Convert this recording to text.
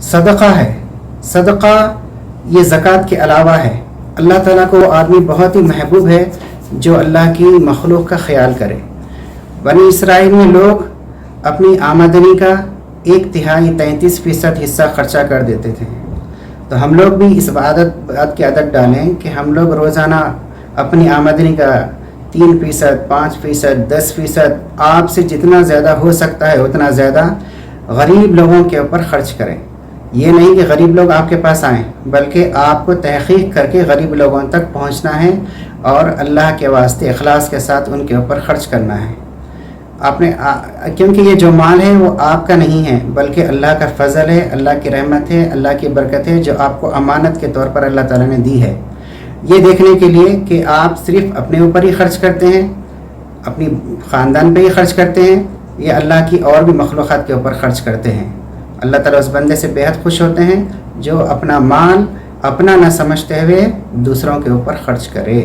صدقہ ہے. صدقہ یہ زکوٰۃ کے علاوہ ہے. اللہ تعالیٰ کو وہ آدمی بہت ہی محبوب ہے جو اللہ کی مخلوق کا خیال کرے. بنی اسرائیل میں لوگ اپنی آمدنی کا 1/3 33% حصہ خرچہ کر دیتے تھے. تو ہم لوگ بھی اس بات کی عادت ڈالیں کہ ہم لوگ روزانہ اپنی آمدنی کا 3%، 5%، 10%، آپ سے جتنا زیادہ ہو سکتا ہے اتنا زیادہ غریب لوگوں کے اوپر خرچ کریں. یہ نہیں کہ غریب لوگ آپ کے پاس آئیں، بلکہ آپ کو تحقیق کر کے غریب لوگوں تک پہنچنا ہے اور اللہ کے واسطے اخلاص کے ساتھ ان کے اوپر خرچ کرنا ہے. کیونکہ یہ جو مال ہے وہ آپ کا نہیں ہے، بلکہ اللہ کا فضل ہے، اللہ کی رحمت ہے، اللہ کی برکت ہے جو آپ کو امانت کے طور پر اللہ تعالیٰ نے دی ہے. یہ دیکھنے کے لیے کہ آپ صرف اپنے اوپر ہی خرچ کرتے ہیں، اپنی خاندان پہ ہی خرچ کرتے ہیں، یا اللہ کی اور بھی مخلوقات کے اوپر خرچ کرتے ہیں. اللہ تعالیٰ اس بندے سے بے حد خوش ہوتے ہیں جو اپنا مال اپنا نہ سمجھتے ہوئے دوسروں کے اوپر خرچ کرے.